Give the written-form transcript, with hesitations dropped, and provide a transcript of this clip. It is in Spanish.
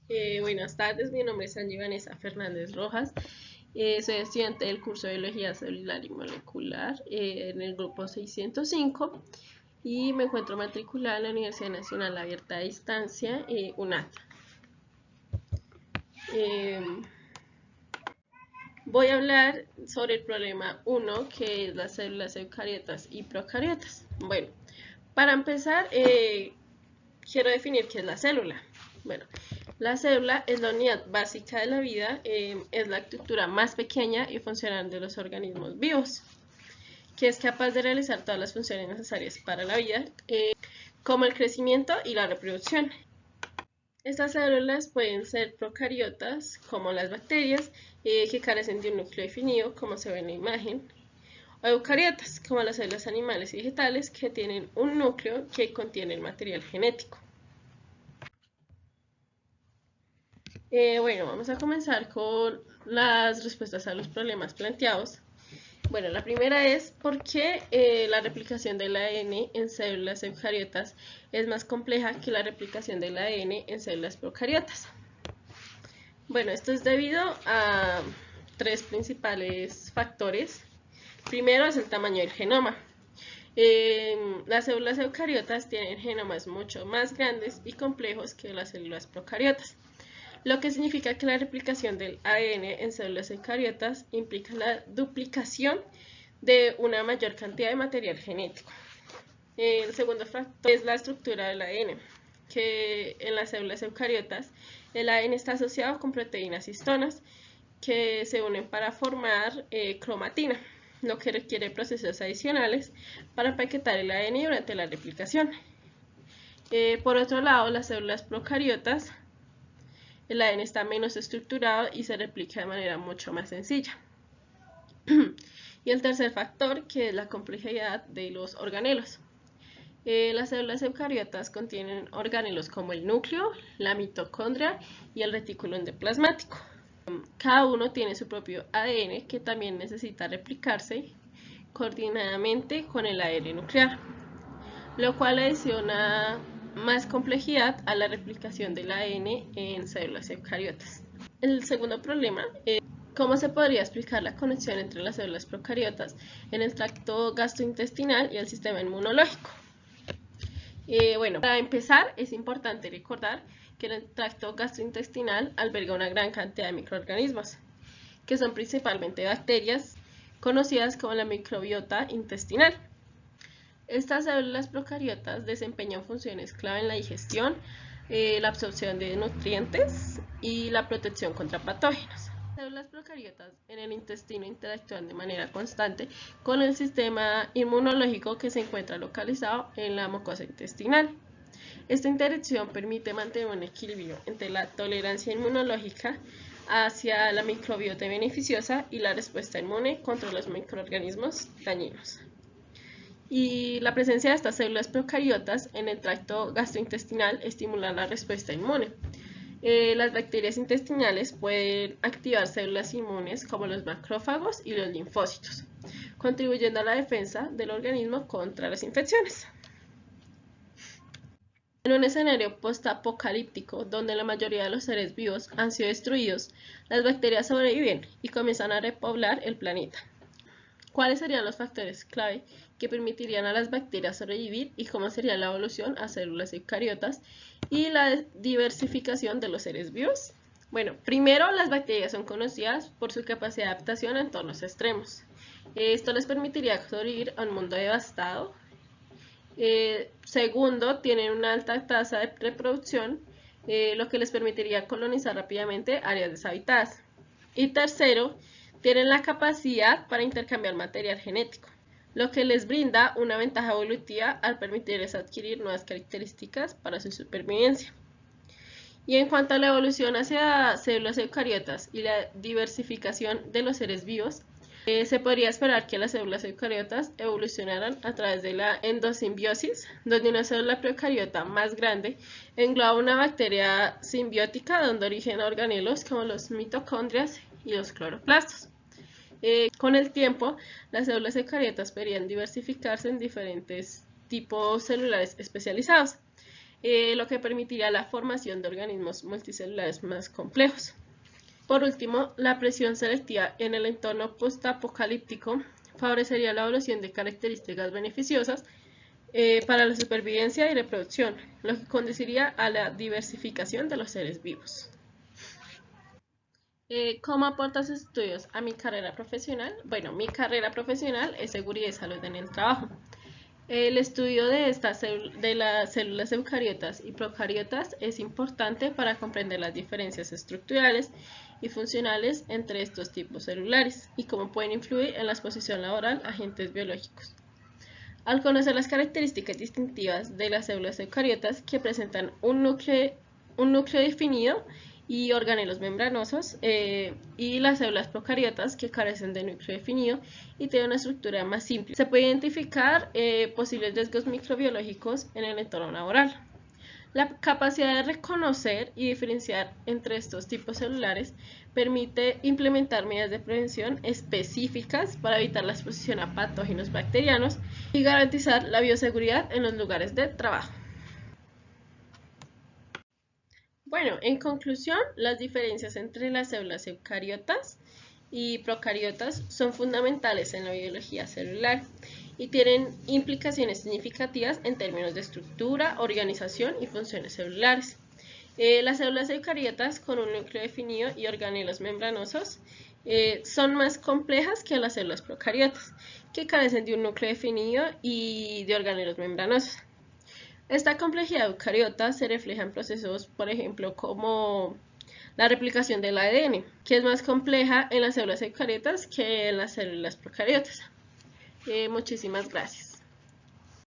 Buenas tardes, mi nombre es Angie Vanessa Fernández Rojas. Soy estudiante del curso de Biología Celular y Molecular en el grupo 605 y me encuentro matriculada en la Universidad Nacional Abierta a Distancia, UNAD. Eh, Voy a hablar sobre el problema 1, que es las células eucariotas y procariotas. Bueno, para empezar, quiero definir qué es la célula. Bueno, la célula es la unidad básica de la vida, es la estructura más pequeña y funcional de los organismos vivos, que es capaz de realizar todas las funciones necesarias para la vida, como el crecimiento y la reproducción. Estas células pueden ser procariotas, como las bacterias, que carecen de un núcleo definido, como se ve en la imagen, o eucariotas, como las células animales y vegetales, que tienen un núcleo que contiene el material genético. Bueno, vamos a comenzar con las respuestas a los problemas planteados. Bueno, la primera es por qué la replicación del ADN en células eucariotas es más compleja que la replicación del ADN en células procariotas. Bueno, esto es debido a tres principales factores. Primero es el tamaño del genoma. Las células eucariotas tienen genomas mucho más grandes y complejos que las células procariotas, lo que significa que la replicación del ADN en células eucariotas implica la duplicación de una mayor cantidad de material genético. El segundo factor es la estructura del ADN, que en las células eucariotas el ADN está asociado con proteínas histonas que se unen para formar cromatina, lo que requiere procesos adicionales para empaquetar el ADN durante la replicación. Por otro lado, las células procariotas, el ADN está menos estructurado y se replica de manera mucho más sencilla. Y el tercer factor, que es la complejidad de los organelos. Las células eucariotas contienen organelos como el núcleo, la mitocondria y el retículo endoplasmático. Cada uno tiene su propio ADN que también necesita replicarse coordinadamente con el ADN nuclear, lo cual adiciona más complejidad a la replicación del ADN en células eucariotas. El segundo problema es cómo se podría explicar la conexión entre las células procariotas en el tracto gastrointestinal y el sistema inmunológico. Bueno, para empezar es importante recordar que el tracto gastrointestinal alberga una gran cantidad de microorganismos, que son principalmente bacterias, conocidas como la microbiota intestinal. Estas células procariotas desempeñan funciones clave en la digestión, la absorción de nutrientes y la protección contra patógenos. Las células procariotas en el intestino interactúan de manera constante con el sistema inmunológico que se encuentra localizado en la mucosa intestinal. Esta interacción permite mantener un equilibrio entre la tolerancia inmunológica hacia la microbiota beneficiosa y la respuesta inmune contra los microorganismos dañinos. Y la presencia de estas células procariotas en el tracto gastrointestinal estimula la respuesta inmune. Las bacterias intestinales pueden activar células inmunes como los macrófagos y los linfocitos, contribuyendo a la defensa del organismo contra las infecciones. En un escenario postapocalíptico donde la mayoría de los seres vivos han sido destruidos, las bacterias sobreviven y comienzan a repoblar el planeta. ¿Cuáles serían los factores clave que permitirían a las bacterias sobrevivir y cómo sería la evolución a células eucariotas y la diversificación de los seres vivos? Bueno, primero, las bacterias son conocidas por su capacidad de adaptación a entornos extremos. Esto les permitiría sobrevivir a un mundo devastado. Segundo, tienen una alta tasa de reproducción, lo que les permitiría colonizar rápidamente áreas deshabitadas. Y tercero, tienen la capacidad para intercambiar material genético, lo que les brinda una ventaja evolutiva al permitirles adquirir nuevas características para su supervivencia. Y en cuanto a la evolución hacia células eucariotas y la diversificación de los seres vivos, se podría esperar que las células eucariotas evolucionaran a través de la endosimbiosis, donde una célula procariota más grande engloba una bacteria simbiótica dando origen a organelos como los mitocondrias y los cloroplastos. Con el tiempo, las células eucariotas podrían diversificarse en diferentes tipos celulares especializados. lo que permitiría la formación de organismos multicelulares más complejos. Por último, la presión selectiva en el entorno postapocalíptico favorecería la evolución de características beneficiosas para la supervivencia y reproducción, lo que conduciría a la diversificación de los seres vivos. ¿Cómo aportas estudios a mi carrera profesional? Bueno, mi carrera profesional es seguridad y salud en el trabajo. El estudio de las células eucariotas y procariotas es importante para comprender las diferencias estructurales y funcionales entre estos tipos celulares y cómo pueden influir en la exposición laboral a agentes biológicos. Al conocer las características distintivas de las células eucariotas que presentan un núcleo definido y organelos membranosos, y las células procariotas que carecen de núcleo definido y tienen una estructura más simple, se puede identificar posibles riesgos microbiológicos en el entorno laboral. La capacidad de reconocer y diferenciar entre estos tipos celulares permite implementar medidas de prevención específicas para evitar la exposición a patógenos bacterianos y garantizar la bioseguridad en los lugares de trabajo. Bueno, en conclusión, las diferencias entre las células eucariotas y procariotas son fundamentales en la biología celular y tienen implicaciones significativas en términos de estructura, organización y funciones celulares. Las células eucariotas con un núcleo definido y organelos membranosos son más complejas que las células procariotas, que carecen de un núcleo definido y de organelos membranosos. Esta complejidad eucariota se refleja en procesos, por ejemplo, como la replicación del ADN, que es más compleja en las células eucariotas que en las células procariotas. Muchísimas gracias.